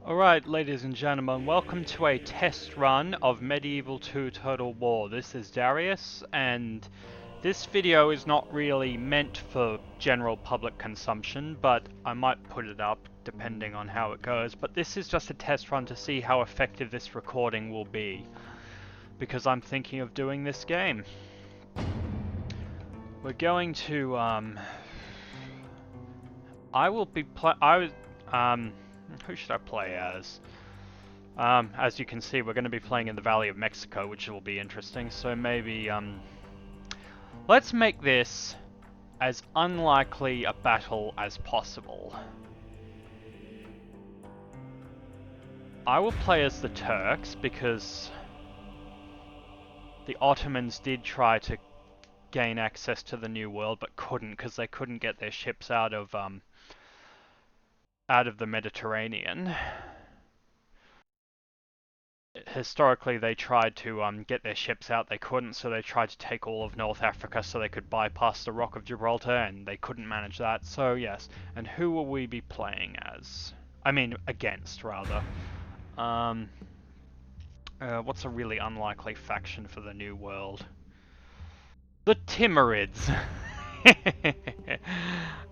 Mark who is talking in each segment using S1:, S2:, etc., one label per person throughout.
S1: Alright, ladies and gentlemen, welcome to a test run of Medieval 2 Total War. This is Darius, and this video is not really meant for general public consumption, but I might put it up depending on how it goes. But this is just a test run to see how effective this recording will be, because I'm thinking of doing this game. We're going to, I will be who should I play as? As you can see, we're going to be playing in the Valley of Mexico, which will be interesting. So maybe, let's make this as unlikely a battle as possible. I will play as the Turks because the Ottomans did try to gain access to the New World, but couldn't because they couldn't get their ships out of the Mediterranean. Historically, they tried to get their ships out, they couldn't, so they tried to take all of North Africa so they could bypass the Rock of Gibraltar, and they couldn't manage that, so yes. And who will we be playing as? I mean, against, rather. What's a really unlikely faction for the New World? The Timurids!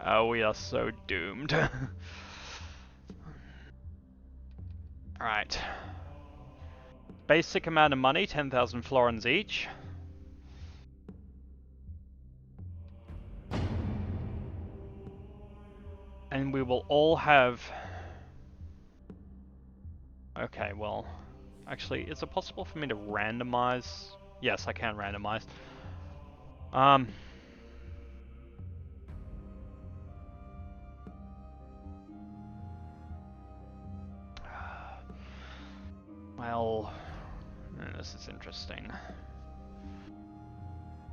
S1: Oh, we are so doomed. Alright. Basic amount of money, 10,000 florins each. And we will all have... Okay, well... Actually, is it possible for me to randomize? Yes, I can randomize. Well... This is interesting.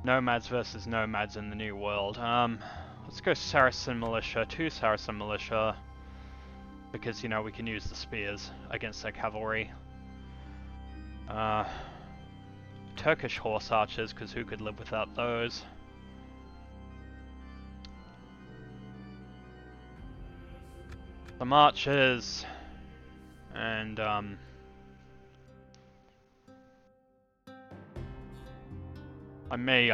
S1: Nomads versus nomads in the New World. Let's go Saracen Militia, 2 Saracen Militia. Because, you know, we can use the spears against their cavalry. Turkish horse archers, because who could live without those? Some archers. And, I may,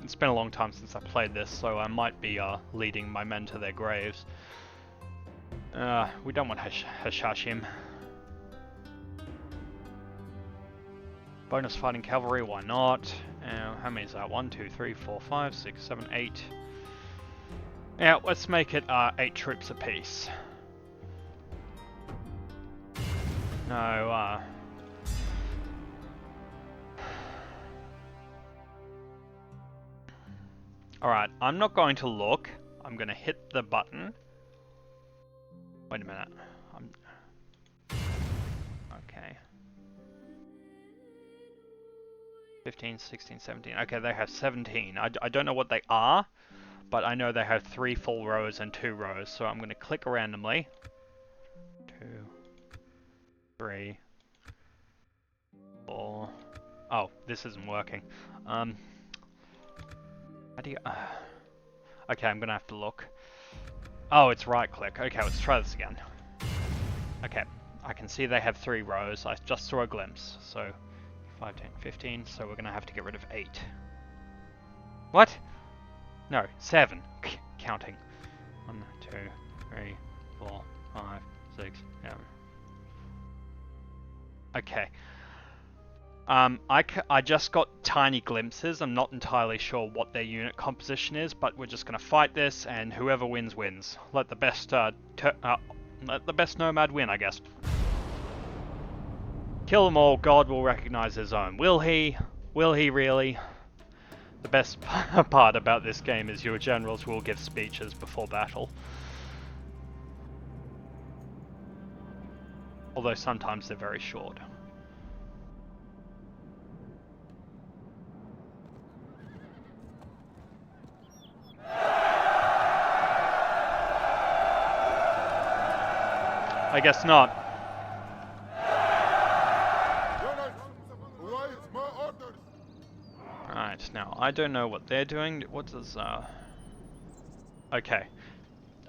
S1: it's been a long time since I played this, so I might be, leading my men to their graves. We don't want Hashashim. Bonus fighting cavalry, why not? How many is that? 1, 2, 3, 4, 5, 6, 7, 8. Yeah, let's make it, 8 troops apiece. No, Alright, I'm not going to look. I'm going to hit the button. Wait a minute. Okay. 15, 16, 17. Okay, they have 17. I don't know what they are, but I know they have 3 full rows and 2 rows. So I'm going to click randomly. 2, 3, 4. Oh, this isn't working. How do you... Okay, I'm going to have to look. Oh, it's right click. Okay, let's try this again. Okay, I can see they have 3 rows. I just saw a glimpse. So 5, 10, 15, so we're going to have to get rid of 8. What? No, 7. Counting. 1, 2, 3, 4, 5, 6, 7. Okay. I just got tiny glimpses. I'm not entirely sure what their unit composition is, but we're just going to fight this, and whoever wins, wins. Let the best, let the best nomad win, I guess. Kill them all, God will recognize his own. Will he? Will he really? The best part about this game is your generals will give speeches before battle. Although sometimes they're very short. I guess not. Right, now, I don't know what they're doing. What does, Okay.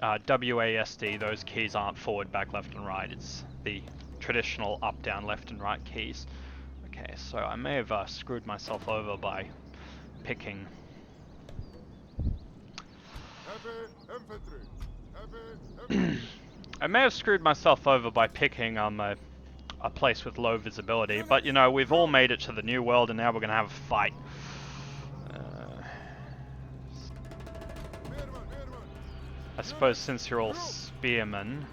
S1: WASD, those keys aren't forward, back, left and right. It's the traditional up, down, left and right keys. Okay, so I may have screwed myself over by picking... I may have screwed myself over by picking a place with low visibility, but you know, we've all made it to the new world and now we're gonna have a fight. I suppose since you're all spearmen,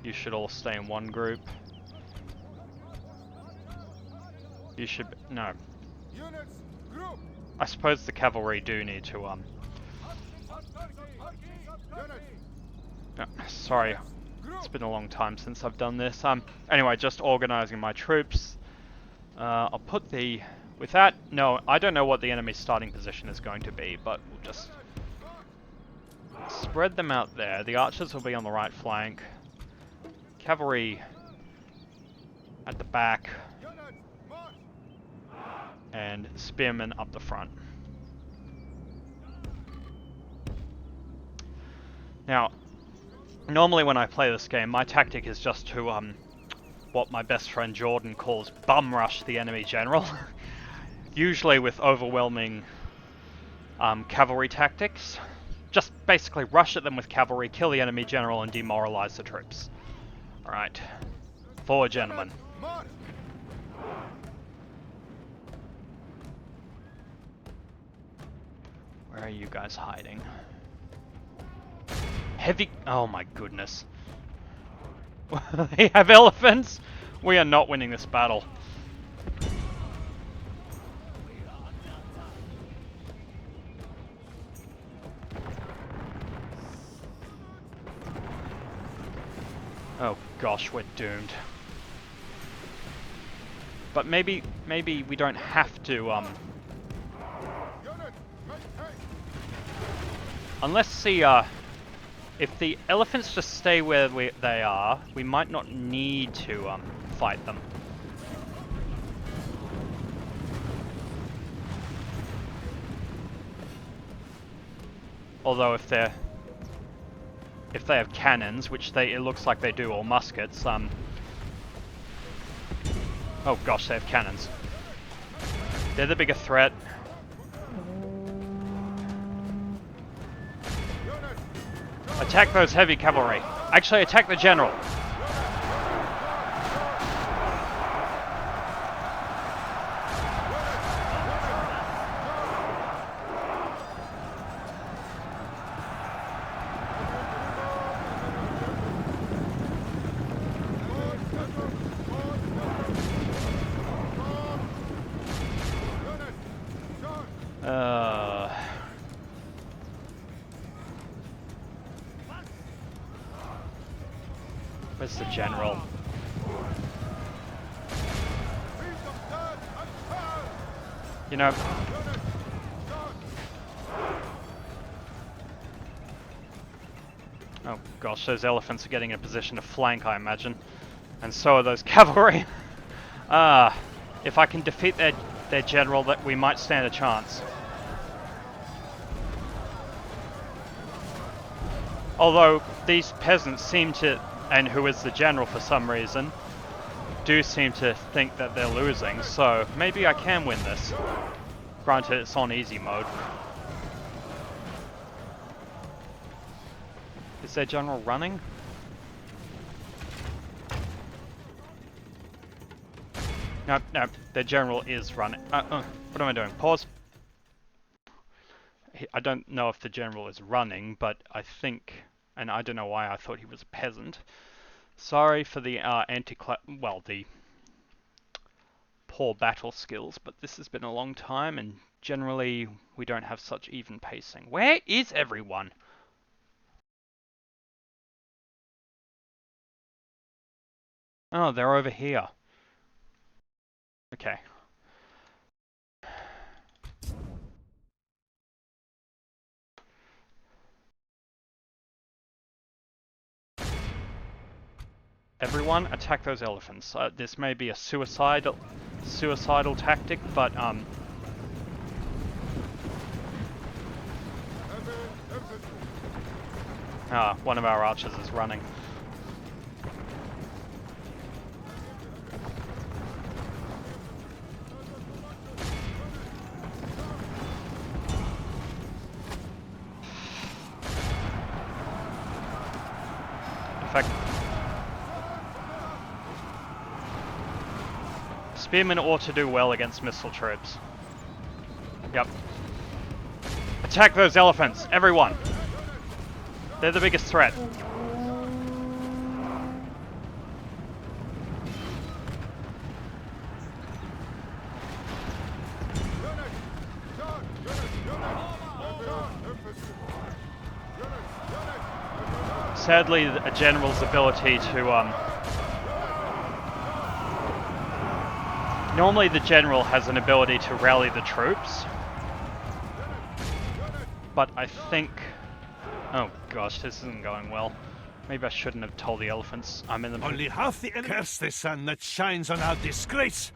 S1: you should all stay in one group. You should... no. I suppose the cavalry do need to, sorry, it's been a long time since I've done this. Anyway, just organizing my troops. I'll put the... with that, no, I don't know what the enemy's starting position is going to be, but we'll just spread them out there. The archers will be on the right flank. Cavalry at the back. And spearmen up the front. Now, normally when I play this game, my tactic is just to, what my best friend Jordan calls bum rush the enemy general. Usually with overwhelming cavalry tactics. Just basically rush at them with cavalry, kill the enemy general and demoralize the troops. Alright. Forward, gentlemen. Where are you guys hiding? Heavy... oh my goodness. They have elephants? We are not winning this battle. Oh gosh, we're doomed. But maybe we don't have to, unless the, if the elephants just stay where they are, we might not need to, fight them. Although if they have cannons, which it looks like they do, or muskets, oh gosh, they have cannons. They're the bigger threat. Attack those heavy cavalry. Actually, attack the general. Where's the general? You know... oh gosh, those elephants are getting in a position to flank, I imagine. And so are those cavalry. If I can defeat their general, that we might stand a chance. Although these peasants seem to, and who is the general for some reason, do seem to think that they're losing, so maybe I can win this. Granted, it's on easy mode. Is their general running? No, their general is running. What am I doing? Pause. I don't know if the general is running, but I think, and I don't know why I thought he was a peasant. Sorry for the the poor battle skills, but this has been a long time, and generally we don't have such even pacing. Where is everyone? Oh, they're over here. Okay. Everyone, attack those elephants. This may be a suicidal tactic, but Ah, one of our archers is running. In fact, spearmen ought to do well against missile troops. Yep. Attack those elephants, everyone! They're the biggest threat. Sadly, a general's ability to, normally the general has an ability to rally the troops. But I think... Oh gosh, this isn't going well. Maybe I shouldn't have told the elephants I'm in the...
S2: Only half the enemy. Curse the sun that shines on our disgrace!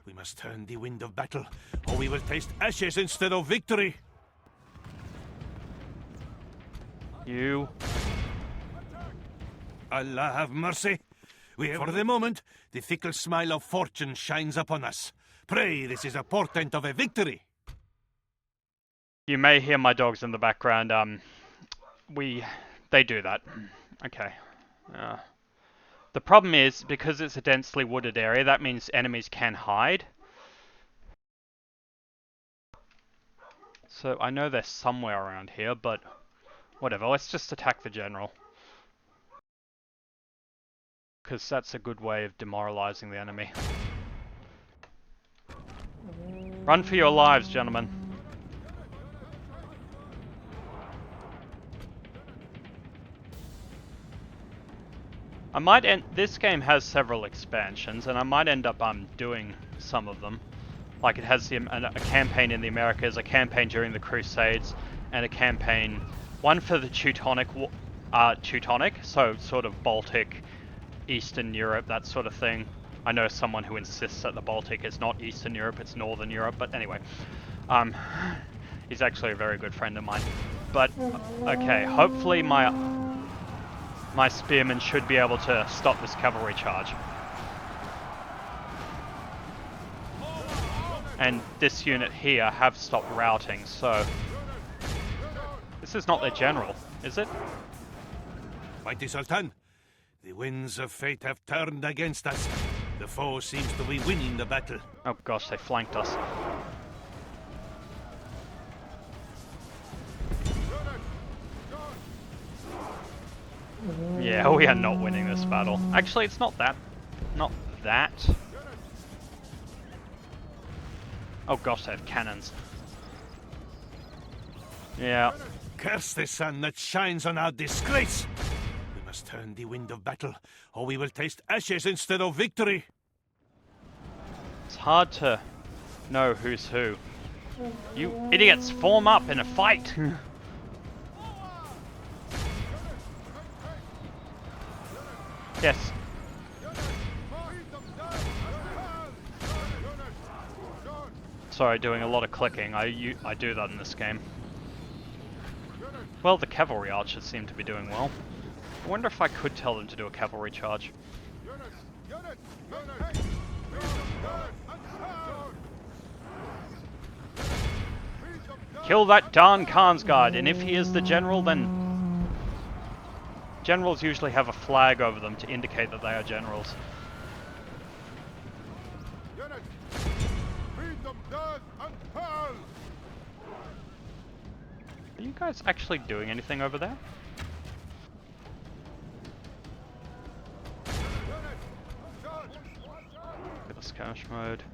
S2: We must turn the wind of battle, or we will taste ashes instead of victory!
S1: You...
S2: Allah have mercy! For the moment, the fickle smile of fortune shines upon us. Pray, this is a portent of a victory!
S1: You may hear my dogs in the background, they do that. Okay. The problem is, because it's a densely wooded area, that means enemies can hide. So I know they're somewhere around here, but whatever, let's just attack the general. Because that's a good way of demoralizing the enemy. Run for your lives, gentlemen. I might this game has several expansions, and I might end up doing some of them. Like it has a campaign in the Americas, a campaign during the Crusades, and a campaign, one for the Teutonic, so sort of Baltic, Eastern Europe, that sort of thing. I know someone who insists that the Baltic is not Eastern Europe, it's Northern Europe, but anyway. He's actually a very good friend of mine. But, okay, hopefully my spearmen should be able to stop this cavalry charge. And this unit here have stopped routing, so... This is not their general, is it?
S2: Mighty Sultan, the winds of fate have turned against us. The foe seems to be winning the battle.
S1: Oh gosh, they flanked us. Yeah, we are not winning this battle. Actually, it's not that. Not that. Oh gosh, they have cannons. Yeah.
S2: Curse the sun that shines on our disgrace! We must turn the wind of battle, or we will taste ashes instead of victory!
S1: It's hard to know who's who. You idiots, form up in a fight! Yes. Sorry, doing a lot of clicking. I do that in this game. Well, the cavalry archers seem to be doing well. I wonder if I could tell them to do a cavalry charge. Kill that darn Khan's guard, and if he is the general, then... Generals usually have a flag over them to indicate that they are generals. Are you guys actually doing anything over there? Look at the skirmish mode.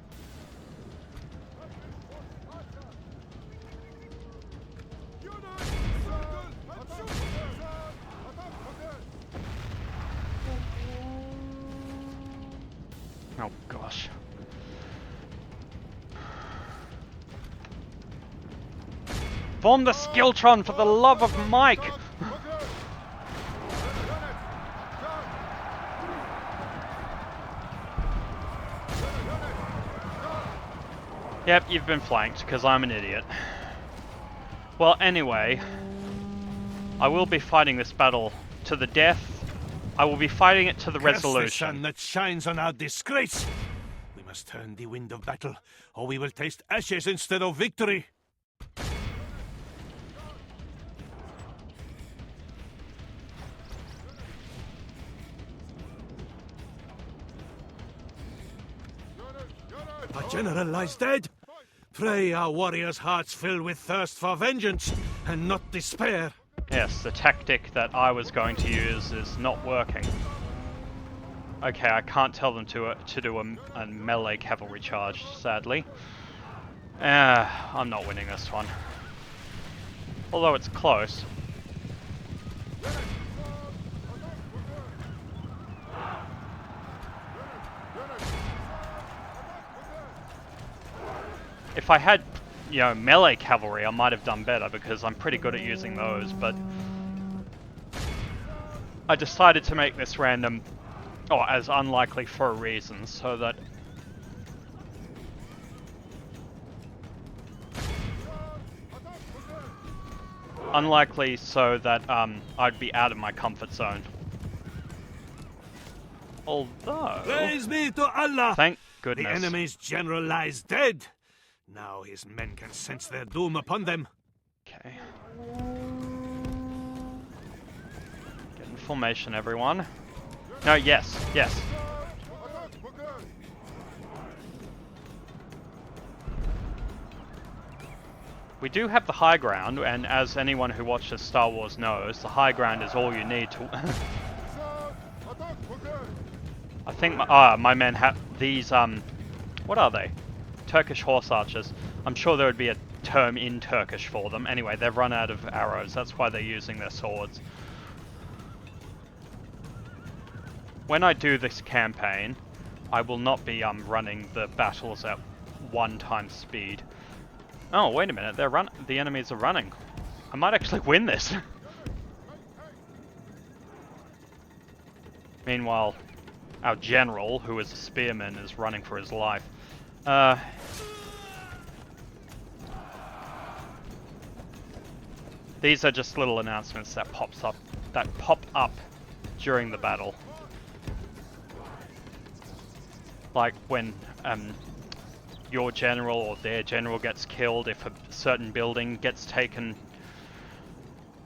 S1: Oh gosh. Form the Skiltron for the love of Mike! Yep, you've been flanked, because I'm an idiot. Well, anyway... I will be fighting this battle to the death. I will be fighting it to the
S2: Curse the sun
S1: resolution.
S2: that shines on our disgrace. We must turn the wind of battle, or we will taste ashes instead of victory. Our general lies dead. Pray our warriors' hearts fill with thirst for vengeance and not despair.
S1: Yes, the tactic that I was going to use is not working. Okay, I can't tell them to do a melee cavalry charge, sadly. I'm not winning this one. Although it's close. If I had, you know, melee cavalry, I might have done better because I'm pretty good at using those, but I decided to make this random, or as unlikely for a reason, so that unlikely so that I'd be out of my comfort zone. Although,
S2: Praise be to Allah!
S1: thank
S2: The
S1: goodness.
S2: enemy's general lies dead. Now his men can sense their doom upon them.
S1: Okay. Get in formation, everyone. No, yes, yes. We do have the high ground, and as anyone who watches Star Wars knows, the high ground is all you need to... I think my men have these, what are they? Turkish horse archers. I'm sure there would be a term in Turkish for them. Anyway, they've run out of arrows, that's why they're using their swords. When I do this campaign, I will not be running the battles at 1x speed. Oh, wait a minute, the enemies are running. I might actually win this. Meanwhile, our general, who is a spearman, is running for his life. These are just little announcements that pop up during the battle. Like when your general or their general gets killed, if a certain building gets taken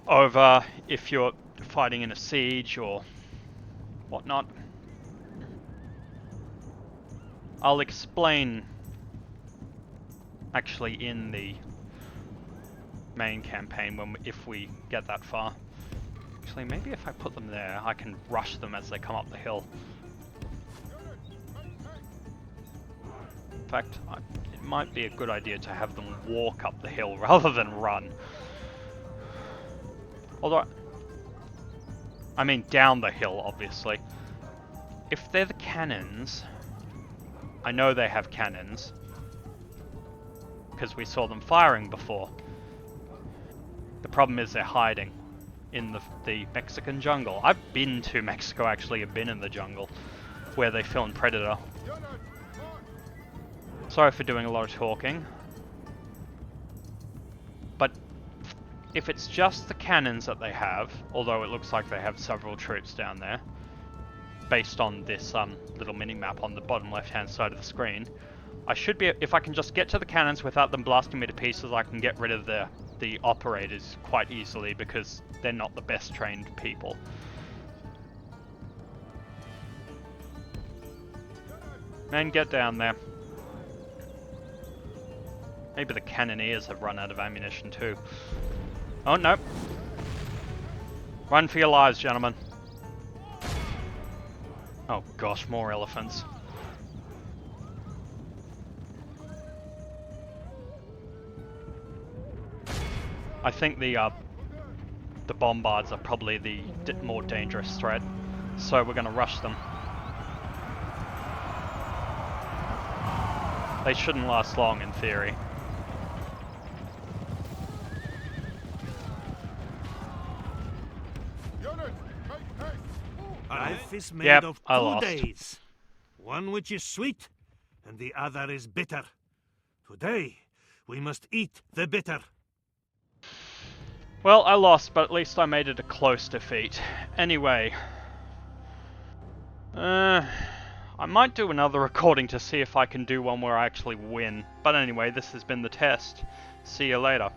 S1: over, if you're fighting in a siege or whatnot. I'll explain actually in the main campaign if we get that far. Actually, maybe if I put them there, I can rush them as they come up the hill. In fact, it might be a good idea to have them walk up the hill rather than run. Although, I mean down the hill, obviously. If they're the cannons, I know they have cannons, because we saw them firing before. The problem is they're hiding in the Mexican jungle. I've been to Mexico, actually. I've been in the jungle where they filmed Predator. Sorry for doing a lot of talking. But if it's just the cannons that they have, although it looks like they have several troops down there, based on this little mini-map on the bottom left-hand side of the screen, I should be, if I can just get to the cannons without them blasting me to pieces, I can get rid of the operators quite easily, because they're not the best trained people. Men, get down there. Maybe the cannoneers have run out of ammunition too. Oh no. Run for your lives, gentlemen. Oh gosh, more elephants. I think the bombards are probably the more dangerous threat, so we're going to rush them. They shouldn't last long in theory.
S2: Life is made
S1: Yep,
S2: of
S1: I
S2: two
S1: lost.
S2: days. One which is sweet, and the other is bitter. Today, we must eat the bitter.
S1: Well, I lost, but at least I made it a close defeat. Anyway. I might do another recording to see if I can do one where I actually win. But anyway, this has been the test. See you later.